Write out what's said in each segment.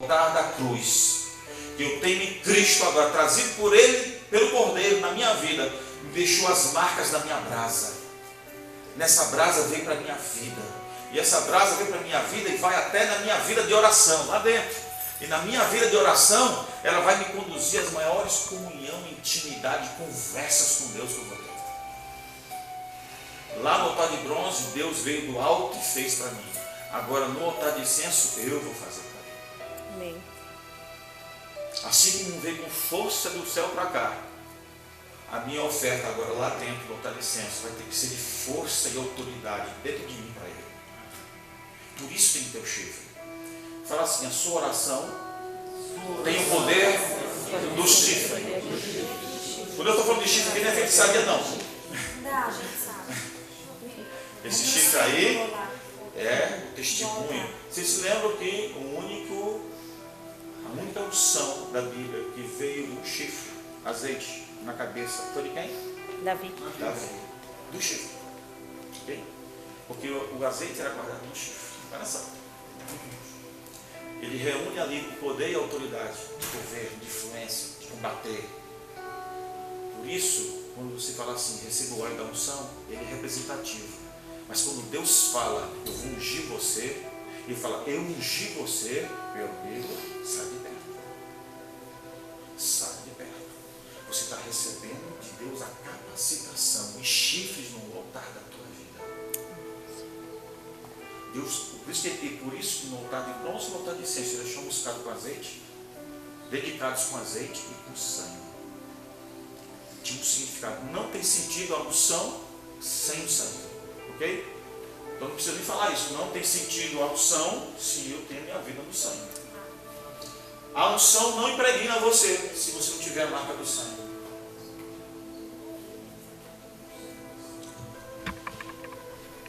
altar da cruz, que eu tenho em Cristo agora, trazido por Ele, pelo Cordeiro, na minha vida, me deixou as marcas da minha brasa. Nessa brasa veio para a minha vida, e essa brasa veio para a minha vida e vai até na minha vida de oração, lá dentro. E na minha vida de oração, ela vai me conduzir às maiores comunhão, intimidade, conversas com Deus que eu vou ter. Lá no altar de bronze, Deus veio do alto e fez para mim. Agora no altar de incenso, eu vou fazer para Ele. Amém. Assim como veio com força do céu para cá, a minha oferta agora lá dentro do altar de incenso vai ter que ser de força e autoridade dentro de mim para Ele. Por isso tem que ter o chifre. Fala assim, a sua oração tem o poder do chifre. Quando eu estou falando de chifre, aqui não é feitiçaria não. Não, a gente sabe. Esse chifre aí é o testemunho. Vocês se lembram que a única unção da Bíblia que veio do chifre, azeite na cabeça, foi de quem? Davi. Davi. Do chifre. Okay? Porque o azeite era guardado no chifre. Olha só. Ele reúne ali o poder e a autoridade de governo, de influência, de combater. Por isso, quando você fala assim, receba o óleo da unção, ele é representativo. Mas quando Deus fala, eu vou ungir você, ele fala, eu ungi você, meu amigo, sai de perto. Sai de perto. Você está recebendo de Deus a capacitação e chifres no altar da tua vida. Deus, por isso que no altar de bronze e no altar de incenso, eles são buscados com azeite, dedicados com azeite e com sangue. Tinha um significado. Não tem sentido a unção sem o sangue. Ok? Então não precisa nem falar isso. Não tem sentido a unção se eu tenho a minha vida no sangue. A unção não impregna você se você não tiver a marca do sangue.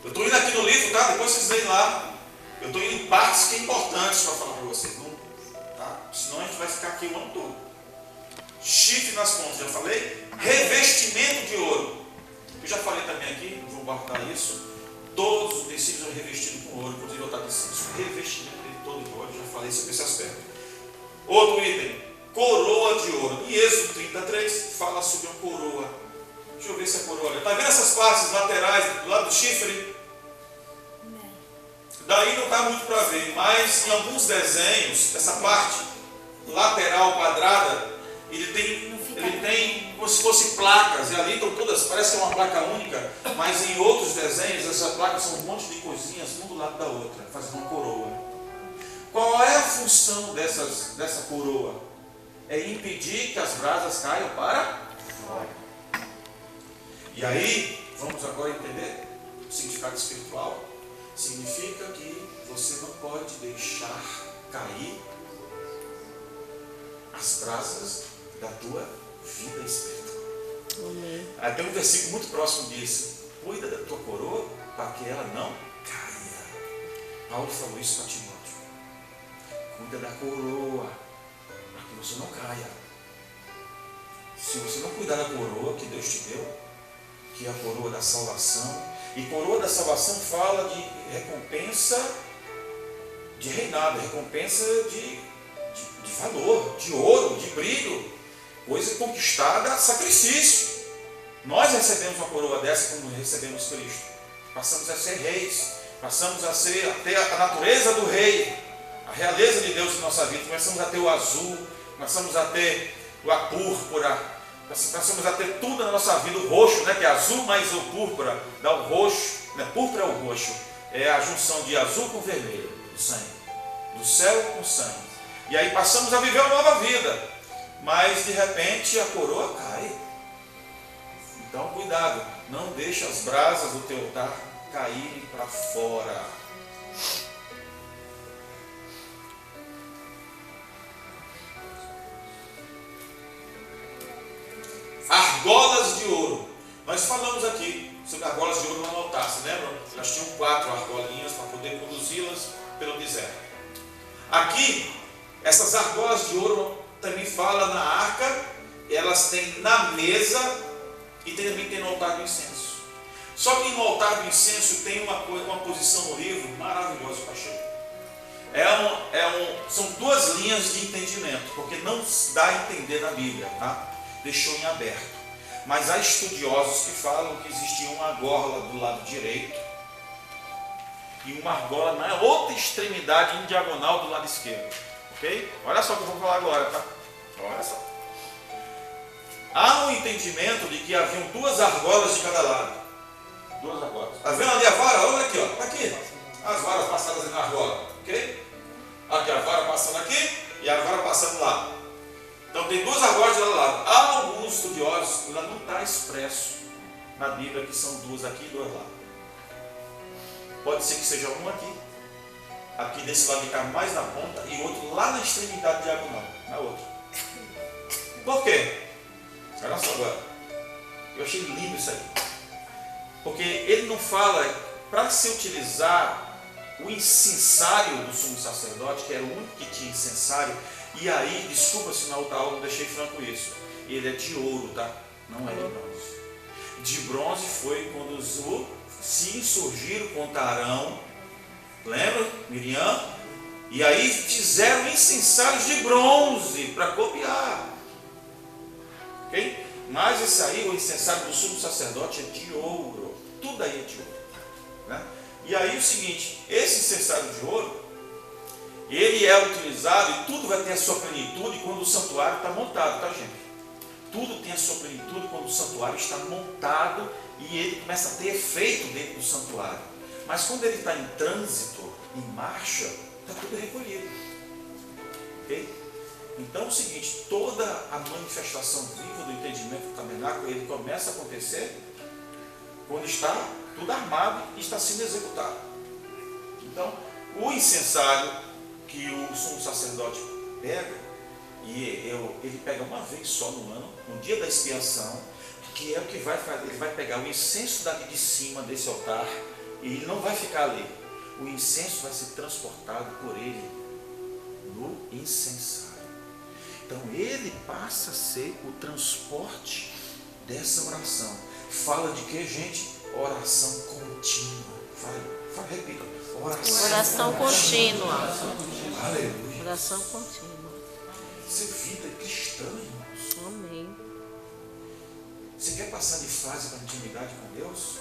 Eu estou indo aqui no livro, tá? Depois vocês leem lá. Eu estou indo em partes que é importantes para falar para vocês. Não, tá? Senão a gente vai ficar aqui o ano todo. Chifre nas pontas, já falei. Revestimento de ouro. Eu já falei também aqui, vou guardar isso. Todos os utensílios são revestidos com ouro, inclusive o altar de incenso. Revestimento dele todo de ouro, já falei sobre esse aspecto. Outro item, coroa de ouro. Em Êxodo 33 fala sobre a coroa. Deixa eu ver se a coroa. Está vendo essas partes laterais do lado do chifre? Daí não está muito para ver, mas em alguns desenhos, essa parte lateral quadrada, ele tem como se fossem placas, e ali estão todas, parece que é uma placa única, mas em outros desenhos, essas placas são um monte de coisinhas, uma do lado da outra, fazendo uma coroa. Qual é a função dessa coroa? É impedir que as brasas caiam para fora. E aí, vamos agora entender o significado espiritual. Significa que você não pode deixar cair as brasas da tua vida espiritual. Amém. Aí tem um versículo muito próximo disso. Cuida da tua coroa para que ela não caia. Paulo falou isso para Timóteo. Cuida da coroa para que você não caia. Se você não cuidar da coroa que Deus te deu, que é a coroa da salvação, e coroa da salvação fala de recompensa de reinado, recompensa de valor, de ouro, de brilho, coisa conquistada a sacrifício. Nós recebemos uma coroa dessa quando recebemos Cristo. Passamos a ser reis, passamos a ter a natureza do rei, a realeza de Deus em nossa vida. Começamos a ter o azul, começamos a ter a púrpura, passamos a ter tudo na nossa vida, o roxo, né, que é azul mais o púrpura, dá o roxo, né, púrpura é o roxo, é a junção de azul com vermelho, do sangue, do céu com sangue. E aí passamos a viver uma nova vida, mas de repente a coroa cai. Então cuidado, não deixe as brasas do teu altar caírem para fora. Argolas de ouro. Nós falamos aqui sobre argolas de ouro no altar, se lembram? Elas tinham 4 argolinhas para poder conduzi-las pelo deserto. Aqui, essas argolas de ouro também fala na arca, elas têm na mesa e também tem no altar do incenso. Só que no altar do incenso tem uma posição no livro maravilhosa, pastor. São duas linhas de entendimento, porque não dá a entender na Bíblia, tá? Deixou em aberto. Mas há estudiosos que falam que existia uma argola do lado direito e uma argola na outra extremidade, em diagonal, do lado esquerdo. Ok? Olha só o que eu vou falar agora, tá? Olha só. Há um entendimento de que haviam duas argolas de cada lado. Duas argolas. Está vendo ali a vara? Olha aqui, ó. Está aqui. As varas passadas na argola. Ok? Aqui a vara passando aqui e a vara passando lá. Então tem duas argolas de cada lado. Há alguns estudiosos, ainda não está expresso na Bíblia que são duas aqui e duas lá. Pode ser que seja uma aqui. Aqui desse lado de cá mais na ponta e outro lá na extremidade diagonal. Na outra. Por quê? Olha só agora. Eu achei lindo isso aí. Porque ele não fala para se utilizar o incensário do sumo sacerdote, que era o único que tinha incensário. E aí, desculpa se na outra aula eu deixei franco isso. Ele é de ouro, tá? Não é de bronze. De bronze foi quando se insurgiram contra Arão. Lembra? Miriam? E aí fizeram incensários de bronze para copiar. Ok? Mas esse aí, o incensário do sumo sacerdote, é de ouro. Tudo aí é de ouro. Né? E aí o seguinte, esse incensário de ouro, ele é utilizado e tudo vai ter a sua plenitude quando o santuário está montado, tá, gente? Tudo tem a sua plenitude quando o santuário está montado e ele começa a ter efeito dentro do santuário. Mas quando ele está em trânsito, em marcha, está tudo recolhido. Ok? Então é o seguinte, toda a manifestação viva do entendimento do tabernáculo, ele começa a acontecer quando está tudo armado e está sendo executado. Então, o incensário que o sumo sacerdote pega, ele pega uma vez só no ano, no dia da expiação, que é o que vai fazer, ele vai pegar o incenso daqui de cima desse altar, e ele não vai ficar ali. O incenso vai ser transportado por ele no incensário. Então ele passa a ser o transporte dessa oração. Fala de que, gente? Oração contínua. Fala, repita. Oração contínua. Aleluia. Oração contínua. Isso é vida cristã, irmãos. Amém. Você quer passar de fase para intimidade com Deus?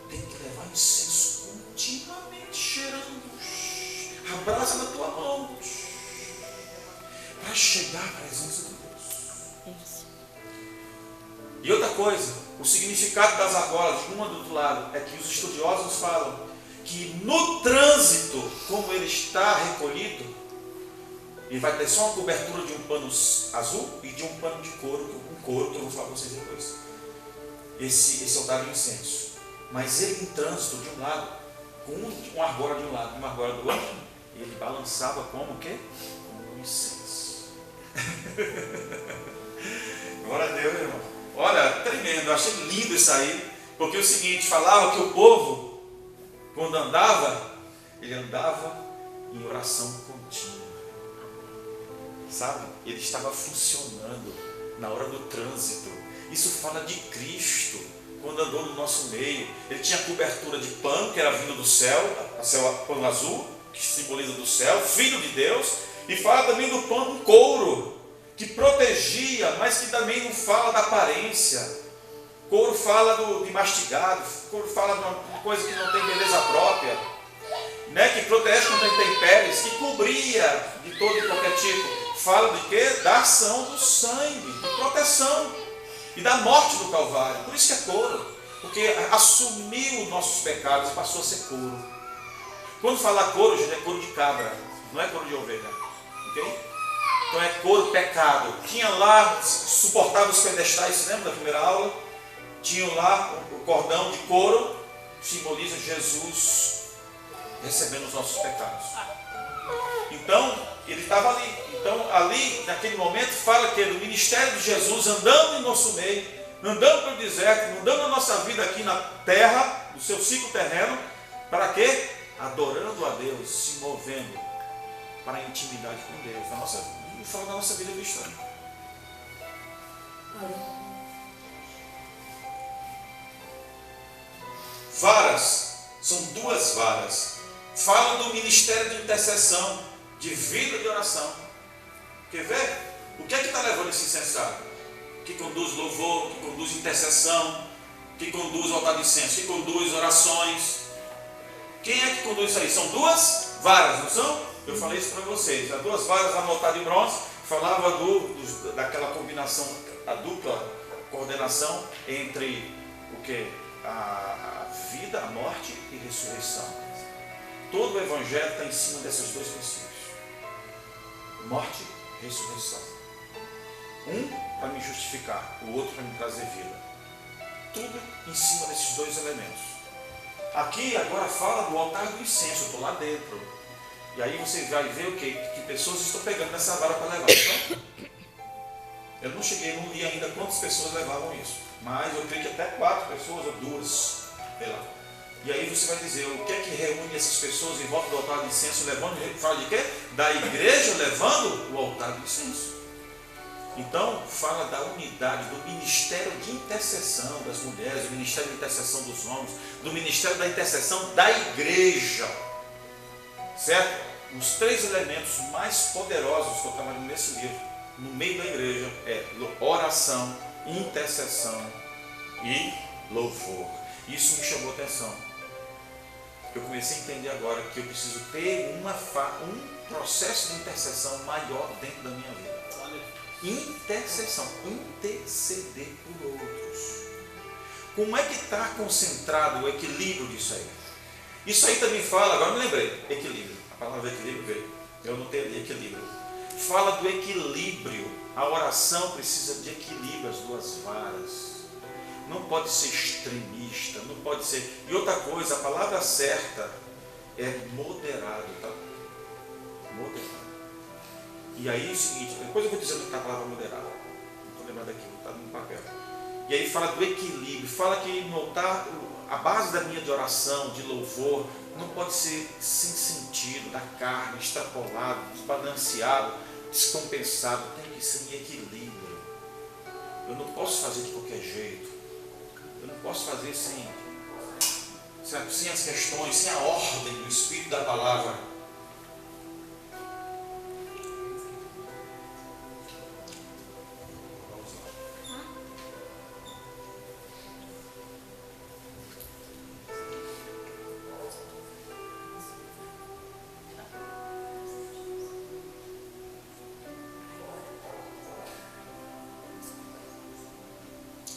Tem que levar incenso continuamente cheirando. Abraça na tua mão. Para chegar à presença de Deus. Isso. E outra coisa, o significado das argolas, de uma do outro lado, é que os estudiosos falam que no trânsito, como ele está recolhido, ele vai ter só uma cobertura de um pano azul e de um pano de couro, um couro que eu vou falar para vocês depois. Esse altar de incenso. Mas ele em trânsito de um lado, com uma argola de um lado e uma argola do outro, ele balançava como o quê? Como um incenso. Glória a Deus, irmão. Olha, tremendo, eu achei lindo isso aí, porque é o seguinte, falava que o povo, quando andava, ele andava em oração contínua, sabe? Ele estava funcionando na hora do trânsito. Isso fala de Cristo, quando andou no nosso meio. Ele tinha cobertura de pano, que era vindo do céu, pano azul, que simboliza do céu, Filho de Deus, e fala também do pano couro, que protegia, mas que também não fala da aparência. Couro fala de mastigado, couro fala de uma coisa que não tem beleza própria, né? Que protege contra intempéries, que cobria de todo e qualquer tipo. Fala de quê? Da ação do sangue, de proteção e da morte do Calvário. Por isso que é couro, porque assumiu os nossos pecados e passou a ser couro. Quando falar couro, gente, é couro de cabra, não é couro de ovelha, ok? Então é couro pecado. Tinha lá, suportava os pedestais, se lembra da primeira aula? Tinha lá o cordão de couro, simboliza Jesus recebendo os nossos pecados. Então, ele estava ali. Então, ali, naquele momento, fala que o ministério de Jesus andando em nosso meio, andando pelo deserto, andando na nossa vida aqui na terra, no seu ciclo terreno, para quê? Adorando a Deus, se movendo para a intimidade com Deus, fala da nossa vida cristã. Varas, são duas varas. Fala do ministério de intercessão, de vida de oração. Quer ver? O que é que está levando esse incensário? Que conduz louvor, que conduz intercessão, que conduz altar de incenso, que conduz orações. Quem é que conduz isso aí? São duas varas, não são? Eu falei isso para vocês. As duas varas a altar de bronze falava daquela combinação, a dupla coordenação entre o que? A vida, a morte e ressurreição. Todo o evangelho está em cima desses dois princípios: morte e ressurreição. Um para me justificar, o outro para me trazer vida. Tudo em cima desses dois elementos. Aqui agora fala do altar do incenso. Eu estou lá dentro. E aí você vai ver o quê? Que pessoas estão pegando nessa vara para levar. Então, eu não li ainda quantas pessoas levavam isso. Mas eu creio que até 4 pessoas ou 2. Sei lá. E aí você vai dizer, o que é que reúne essas pessoas em volta do altar de incenso, levando, fala de quê? Da igreja levando o altar de incenso. Então, fala da unidade, do ministério de intercessão das mulheres, do ministério de intercessão dos homens, do ministério da intercessão da igreja. Certo? Os 3 elementos mais poderosos que eu trabalho nesse livro, no meio da igreja, é oração, intercessão e louvor. Isso me chamou a atenção. Eu comecei a entender agora que eu preciso ter um processo de intercessão maior dentro da minha vida. Intercessão, interceder por outros. Como é que está concentrado o equilíbrio disso aí? Isso aí também fala, agora me lembrei, equilíbrio. A palavra equilíbrio veio. Eu não tenho equilíbrio. Fala do equilíbrio. A oração precisa de equilíbrio, as duas varas. Não pode ser extremista, não pode ser. E outra coisa, a palavra certa é moderado, tá? Moderado. E aí é o seguinte, depois eu vou dizer a palavra moderado. Não estou lembrando aqui, está no papel. E aí fala do equilíbrio, fala que no altar, a base da minha de oração, de louvor, não pode ser sem sentido, da carne, extrapolado, desbalanceado, descompensado. Tem que ser em equilíbrio. Eu não posso fazer de qualquer jeito. Eu não posso fazer sem as questões, sem a ordem do Espírito da palavra.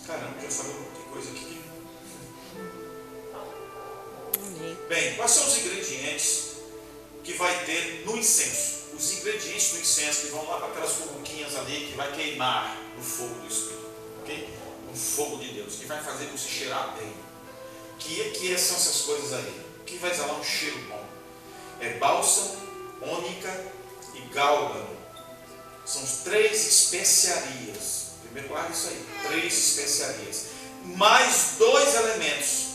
Caramba, já falou muita coisa aqui. Bem, quais são os ingredientes que vai ter no incenso? Os ingredientes do incenso que vão lá para aquelas cubuquinhas ali que vai queimar no fogo do Espírito, ok? No fogo de Deus, que vai fazer você cheirar bem. Que são essas coisas aí? O que vai exalar um cheiro bom? É bálsamo, ônica e gálbano. São 3 especiarias. Primeiro guarda isso aí, 3 especiarias. Mais 2 elementos,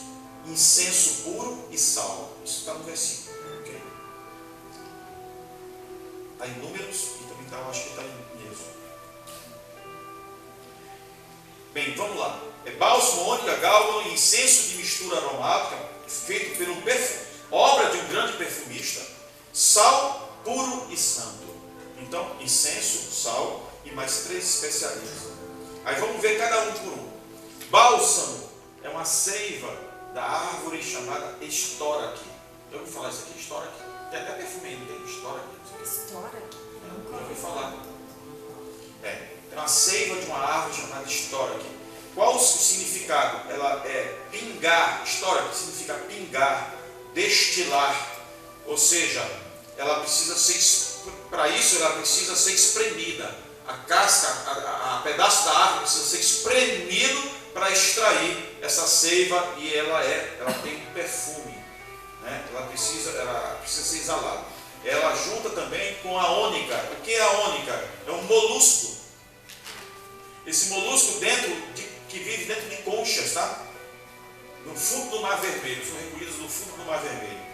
incenso puro e sal. Isso está no versículo. Okay? Está em Números e também está, acho que está em Êxodo. Bem, vamos lá. É bálsamo, ônica, gálbano e incenso de mistura aromática, feito por obra de um grande perfumista, sal puro e santo. Então, incenso, sal e mais 3 especiarias. Aí vamos ver cada um por um. Bálsamo é uma seiva da árvore chamada estoraque. Já ouviu falar isso aqui? Estoraque? Tem até perfume aí, não tem? Estoraque. Estoraque? Já ouviu falar? É uma seiva de uma árvore chamada estoraque. Qual o significado? Ela é pingar. Estoraque significa pingar, destilar. Ou seja, ela precisa ser, para isso ela precisa ser espremida. A casca, a pedaço da árvore precisa ser espremido para extrair essa seiva e ela tem um perfume, né? Ela precisa ser exalada. Ela junta também com a ônica. O que é a ônica? É um molusco. Esse molusco que vive dentro de conchas, tá? No fundo do Mar Vermelho, são recolhidas no fundo do Mar Vermelho.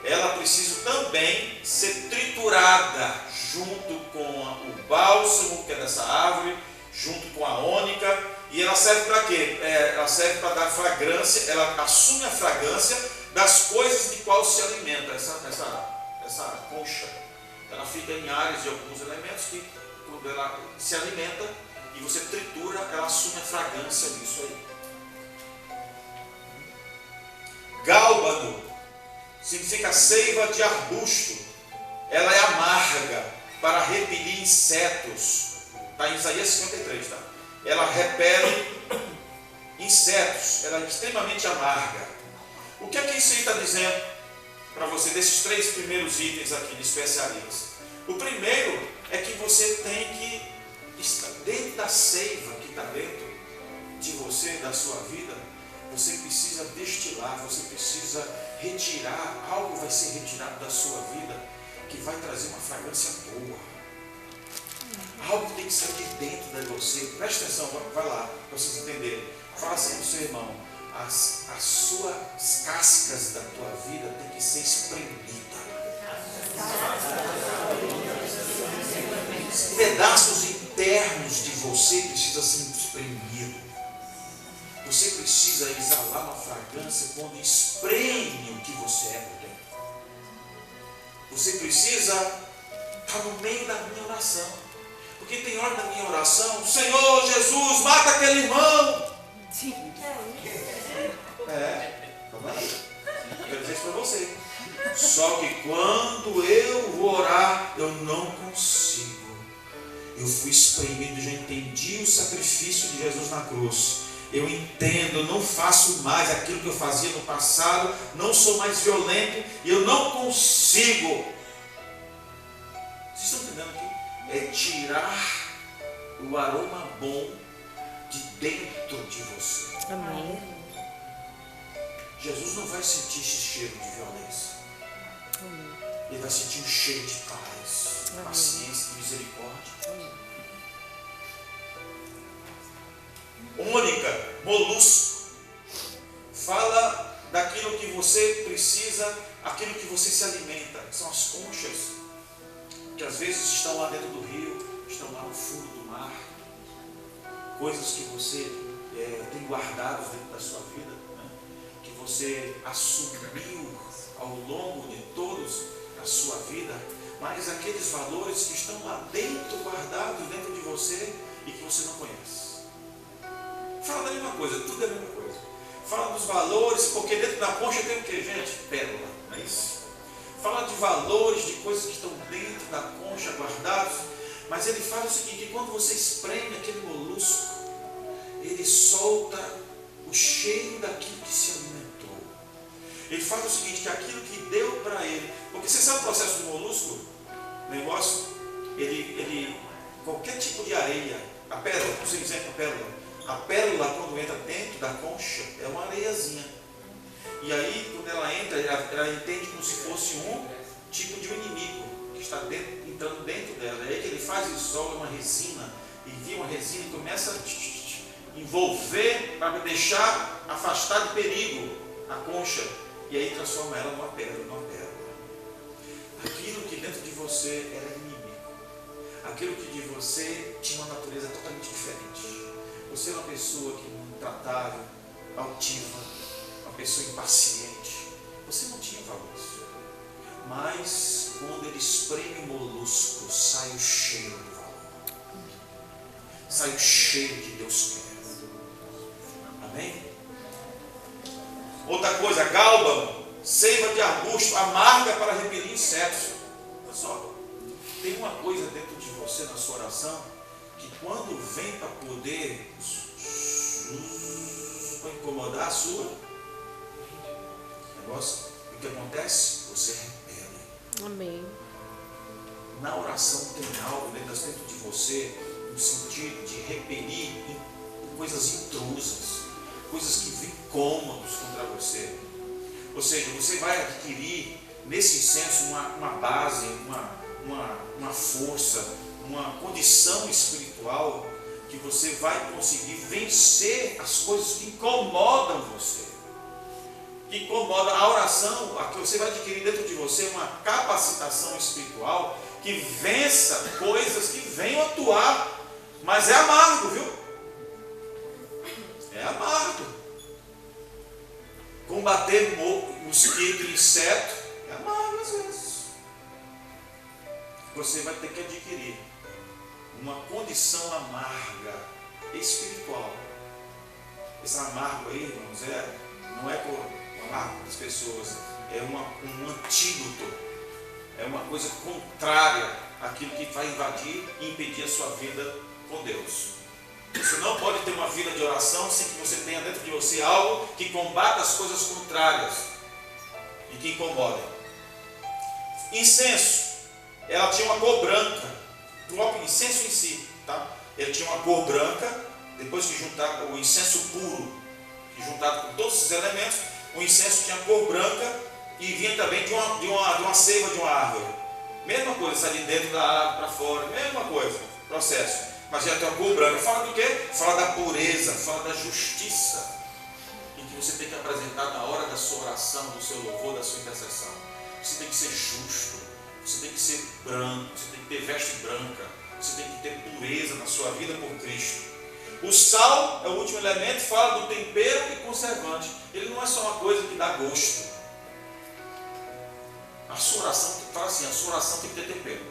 Ela precisa também ser triturada junto com o bálsamo, que é dessa árvore, junto com a ônica. E ela serve para quê? Ela serve para dar fragrância, ela assume a fragrância das coisas de qual se alimenta. Essa concha, ela fica em áreas de alguns elementos que, quando ela se alimenta e você tritura, ela assume a fragrância disso aí. Gálbano significa seiva de arbusto. Ela é amarga para repelir insetos. Está em Isaías 53, tá? Ela repele insetos. Ela é extremamente amarga. O que é que isso aí está dizendo para você desses 3 primeiros itens aqui de especiarias? O primeiro é que você tem que estar dentro da seiva que está dentro de você, da sua vida. Você precisa destilar, você precisa retirar, algo vai ser retirado da sua vida que vai trazer uma fragrância boa. Algo tem que sair de dentro de você. Presta atenção, vai lá, para vocês entenderem. Fala assim para o seu irmão, as suas cascas da tua vida tem que ser espremidas. Os pedaços internos de você precisam ser espremidos. Você precisa exalar uma fragrância quando espreme o que você é por dentro. Você precisa estar no meio da minha oração. Porque tem hora da minha oração, Senhor Jesus, mata aquele irmão. Sim. Calma aí. Eu quero dizer isso para você. Só que quando eu vou orar, eu não consigo. Eu fui espremido, já entendi o sacrifício de Jesus na cruz. Eu entendo, eu não faço mais aquilo que eu fazia no passado, não sou mais violento e eu não consigo. Vocês estão entendendo aqui? É tirar o aroma bom de dentro de você. Amém. Jesus não vai sentir esse cheiro de violência. Amém. Ele vai sentir um cheiro de paz, Amém. paciência e misericórdia. Mônica, molusco, fala daquilo que você precisa, aquilo que você se alimenta. São as conchas que às vezes estão lá dentro do rio, estão lá no fundo do mar. Coisas que você tem guardadas dentro da sua vida, né? Que você assumiu ao longo de todos a sua vida, mas aqueles valores que estão lá dentro, guardados dentro de você e que você não conhece. Fala da mesma coisa, tudo é a mesma coisa. Fala dos valores, porque dentro da concha tem o que, gente? Pérola, não é isso? Fala de valores, de coisas que estão dentro da concha guardados, mas ele fala o seguinte, que quando você espreme aquele molusco, ele solta o cheiro daquilo que se alimentou. Ele fala o seguinte, que aquilo que deu para ele, porque você sabe o processo do molusco? O negócio, ele qualquer tipo de areia, a pérola, por exemplo, a pérola quando entra dentro da concha é uma areiazinha. E aí quando ela entra, ela entende como se fosse um tipo de um inimigo que está entrando dentro dela. É aí que ele faz e isola uma resina, envia uma resina e começa a envolver para deixar afastar de perigo a concha. E aí transforma ela numa pérola. Aquilo que dentro de você era inimigo, aquilo que de você tinha uma natureza totalmente diferente. Você é uma pessoa que é intratável, altiva, uma pessoa impaciente. Você não tinha valores. Mas quando ele espreme o molusco, sai o cheiro do valor. Sai o cheiro que Deus quer. Amém? Outra coisa, gálbano, seiva de arbusto, amarga para repelir insetos. Olha só, tem uma coisa dentro de você na sua oração, que quando vem para poder para incomodar a sua negócio, o que acontece? Você repele. Amém. Na oração tem algo dentro de você, no sentido de repelir coisas intrusas, coisas que vêm cômodos contra você. Ou seja, você vai adquirir nesse senso uma base, uma força, uma condição espiritual que você vai conseguir vencer as coisas que incomodam você. Que incomoda a oração, a que você vai adquirir dentro de você uma capacitação espiritual que vença coisas que venham atuar, mas é amargo, viu? É amargo. Combater mosquito e inseto, é amargo às vezes. Você vai ter que adquirir uma condição amarga, espiritual. Esse amargo aí, irmãos, não é por amargo das pessoas, é um antídoto, é uma coisa contrária àquilo que vai invadir e impedir a sua vida com Deus. Você não pode ter uma vida de oração sem que você tenha dentro de você algo que combata as coisas contrárias e que incomodem. Incenso, ela tinha uma cor branca, o próprio incenso em si, tá? Ele tinha uma cor branca, depois que juntava o incenso puro, que juntado com todos esses elementos, o incenso tinha cor branca e vinha também de uma seiva de uma árvore. Mesma coisa, sai de dentro da árvore para fora, mesma coisa, processo. Mas já tem uma cor branca. Fala do quê? Fala da pureza, fala da justiça, em que você tem que apresentar na hora da sua oração, do seu louvor, da sua intercessão. Você tem que ser justo, você tem que ser branco, você tem que ter veste branca, você tem que ter pureza na sua vida por Cristo. O sal é o último elemento, fala do tempero e conservante. Ele não é só uma coisa que dá gosto. A sua oração, fala assim, a sua oração tem que ter tempero.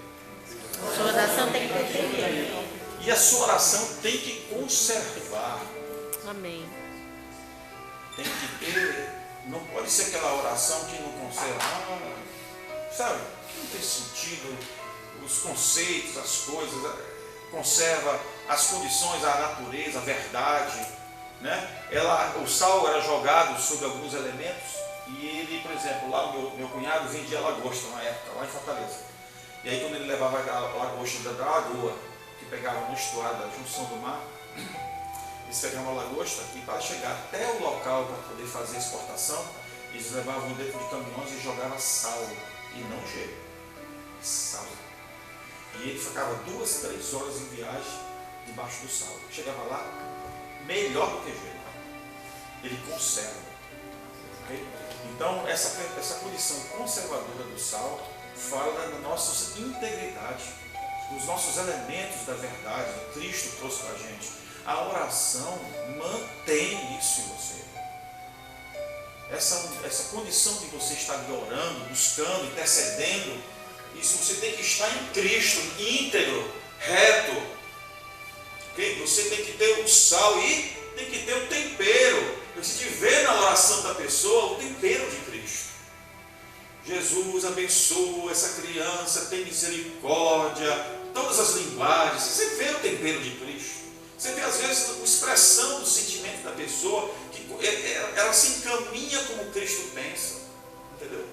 A sua oração tem que ter tempero. E a sua oração tem que conservar. Amém. Tem que ter, não pode ser aquela oração que não conserva, sabe? Não tem sentido, os conceitos, as coisas, conserva as condições, a natureza, a verdade, né? O sal era jogado sobre alguns elementos e ele, por exemplo, lá o meu cunhado vendia lagosta na época, lá em Fortaleza. E aí quando ele levava a lagosta da lagoa, que pegava no estuário da junção do mar, eles pegavam a lagosta e para chegar até o local para poder fazer a exportação, eles levavam dentro de caminhões e jogavam sal, e não gelo, sal. E ele ficava 2, 3 horas em viagem debaixo do sal. Chegava lá, melhor do que gelo. Ele conserva. Okay? Então, essa condição conservadora do sal fala da nossa integridade, dos nossos elementos da verdade que Cristo trouxe para a gente. A oração mantém isso em você. Essa condição de você estar orando, buscando, intercedendo, isso você tem que estar em Cristo, íntegro, reto. Okay? Você tem que ter o sal e tem que ter o tempero. Você vê na oração da pessoa o tempero de Cristo. Jesus abençoa essa criança, tem misericórdia, todas as linguagens. Você vê o tempero de Cristo. Você vê às vezes a expressão do sentimento da pessoa, que ela se encaminha como Cristo pensa. Entendeu?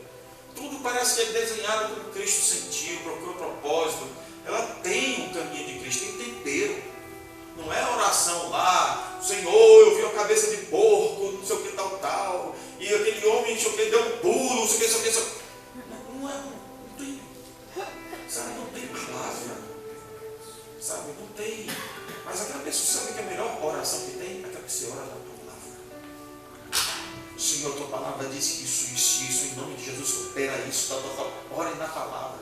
Tudo parece que é desenhado como Cristo sentiu, procura propósito. Ela tem um caminho de Cristo, tem tempero. Não é a oração lá, Senhor, eu vi a cabeça de porco, não sei o que, tal, e aquele homem, não sei o que, deu um pulo, não sei o que, não sei o que. Não tem, sabe, não tem palavra, sabe, não tem. Mas aquela pessoa sabe que a melhor oração que tem é aquela que você ora na tua palavra. Senhor, tua palavra diz que isso, em nome de Jesus, opera isso, tal. Ore na palavra.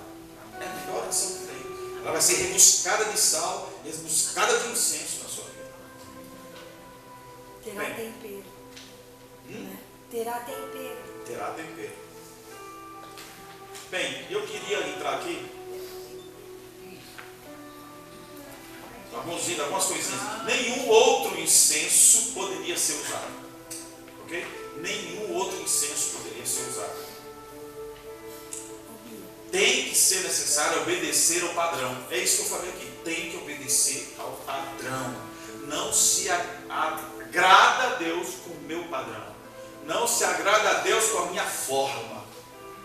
É a melhor oração que tem. Ela vai ser rebuscada de sal, rebuscada de incenso na sua vida. Terá tempero. Né? Terá tempero. Terá tempero. Bem, eu queria entrar aqui. Algumas coisinhas. Nenhum outro incenso poderia ser usado. Ok? Nenhum outro incenso poderia ser usado. Tem que ser necessário obedecer ao padrão. É isso que eu falei aqui. Tem que obedecer ao padrão. Não se agrada a Deus com o meu padrão. Não se agrada a Deus com a minha forma.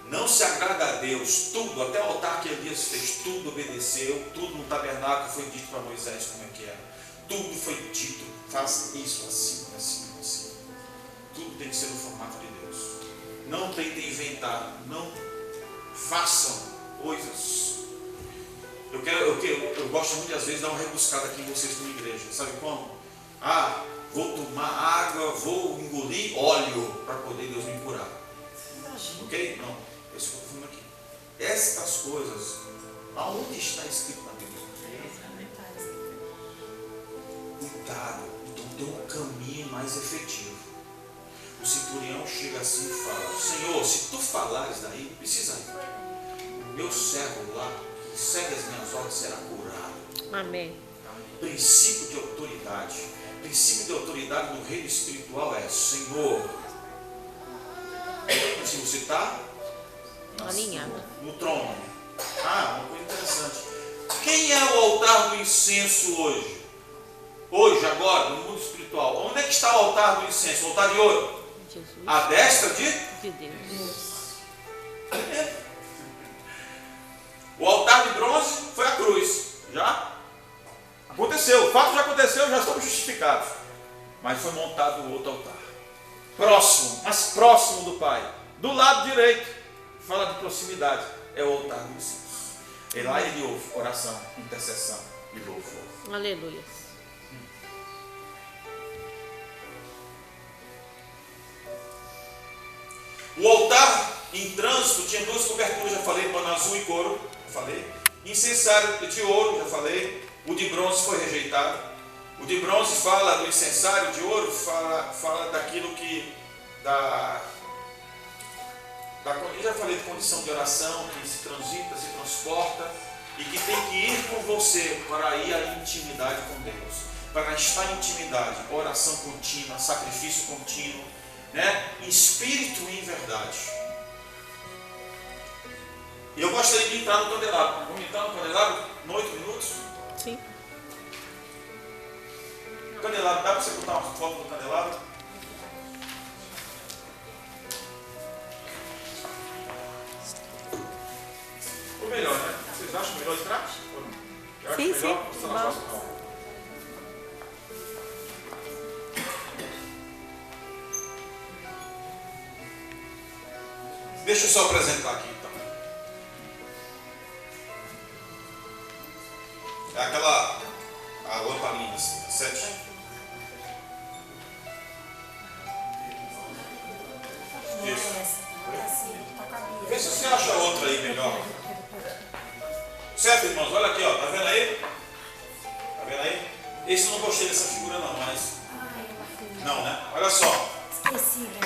Não se agrada a Deus. Tudo, até o altar que Elias fez, tudo obedeceu. Tudo no tabernáculo foi dito para Moisés como é que era. Tudo foi dito. Faz isso assim. Tudo tem que ser no formato de Deus. Não tentem inventar. Não façam coisas. Eu gosto muito de às vezes dar uma rebuscada aqui em vocês na igreja. Sabe como? Vou tomar água, vou engolir óleo para poder Deus me curar. Ok? Não. É isso que eu estou falando aqui. Estas coisas, aonde está escrito na Bíblia? Cuidado. Então tem um caminho mais efetivo. o centurião chega assim e fala: Senhor, se tu falares daí, não precisa ir. O meu servo lá, que segue as minhas ordens, será curado. Amém. Princípio de autoridade. Princípio de autoridade no reino espiritual é: Senhor, se você está Alinhado. no trono. Uma coisa interessante. Quem é o altar do incenso hoje? Hoje, agora, no mundo espiritual. Onde é que está o altar do incenso? O altar de ouro? Jesus. A destra de Deus. O altar de bronze foi a cruz. Já aconteceu. O fato já aconteceu, já estamos justificados. Mas foi montado o outro altar. Próximo, mas próximo do Pai. Do lado direito. Fala de proximidade. É o altar do incenso. E lá ele ouve oração, intercessão e louvor. Aleluia. O altar em trânsito tinha duas coberturas, já falei, pano azul e couro, já falei. Incensário de ouro, já falei. O de bronze foi rejeitado. O de bronze fala do incensário, de ouro fala daquilo que eu já falei de condição de oração, que se transita, se transporta e que tem que ir com você para ir à intimidade com Deus, para estar em intimidade, oração contínua, sacrifício contínuo, né? Em espírito e em verdade. E eu gostaria de entrar no candelabro. Vamos entrar no candelabro em 8 minutos? Sim. Candelabro, dá para você botar uma foto do candelabro? Ou melhor, né? Vocês acham melhor entrar? Eu acho Sim, melhor sim. mostrar na Vamos. próxima aula. Deixa eu só apresentar aqui então. É a lamparina, assim, 7. Isso. Vê se você acha outra aí melhor. Certo, irmãos? Olha aqui, ó. Tá vendo aí? Tá vendo aí? Esse eu não gostei dessa figura não, mas... Não, né? Olha só. Esqueci, né?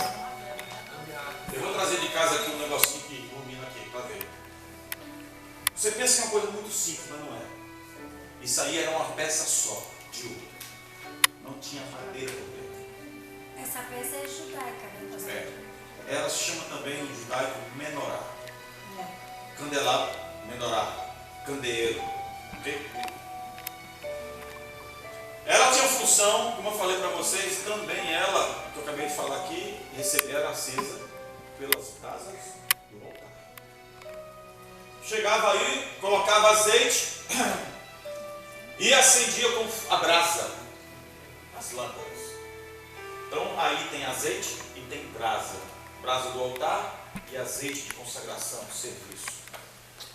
Eu vou trazer de casa aqui um negocinho que ilumina aqui, para ver. Você pensa que é uma coisa muito simples, mas não é. Isso aí era uma peça só, de ouro. Não tinha madeira por dentro. Essa peça é judaica, né, pastor? Ela se chama também no judaico menorá. Candelabro, menorá, candeeiro. Ok? Ela tinha função, como eu falei para vocês, também ela, que eu acabei de falar aqui, era acesa pelas brasas do altar. Chegava aí, colocava azeite e acendia com a brasa as lâmpadas. Então aí tem azeite e tem brasa. Brasa do altar e azeite de consagração, serviço.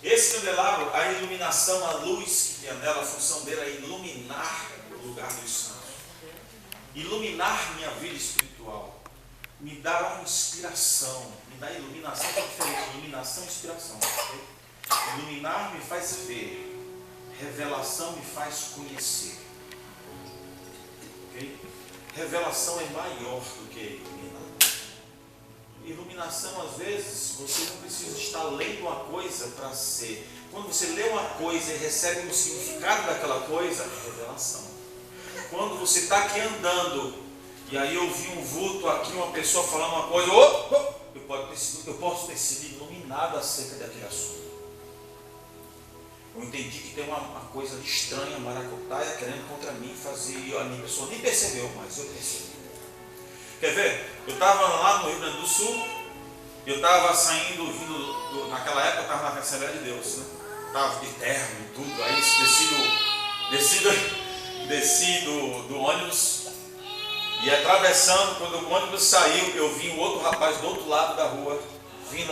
Esse candelabro, a iluminação, a luz que tinha nela, a função dele é iluminar o lugar dos santos. Iluminar minha vida espiritual. Me dá uma inspiração, me dá iluminação, que é diferente, iluminação e inspiração. Okay? Iluminar me faz ver, revelação me faz conhecer. Okay? Revelação é maior do que iluminar. Iluminação, às vezes, você não precisa estar lendo uma coisa para ser. Quando você lê uma coisa e recebe o significado daquela coisa, é revelação. Quando você está aqui andando, e aí eu vi um vulto aqui, uma pessoa falando uma coisa, eu posso ter sido iluminado acerca daquele assunto. Eu entendi que tem uma coisa estranha, maracutaia, querendo contra mim fazer, e a minha pessoa nem percebeu, mas eu percebi. Quer ver? Eu estava lá no Rio Grande do Sul, eu estava saindo, vindo, naquela época eu estava na Assembleia de Deus, né? Estava de terno e tudo, aí desci do ônibus e atravessando, quando o ônibus saiu, eu vi um outro rapaz do outro lado da rua, vindo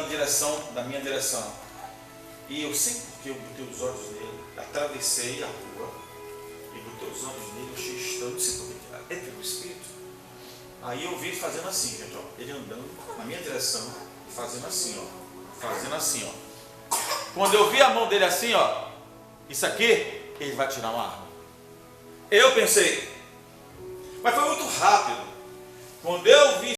da minha direção. E eu sei porque eu botei os olhos nele, atravessei a rua e botei os olhos nele, eu achei estranho, não sei por que, é pelo Espírito. Aí eu vi fazendo assim, gente, ó, ele andando na minha direção, fazendo assim, ó. Quando eu vi a mão dele assim, ó, isso aqui, ele vai tirar uma arma. Eu pensei, mas foi muito rápido. Quando eu vi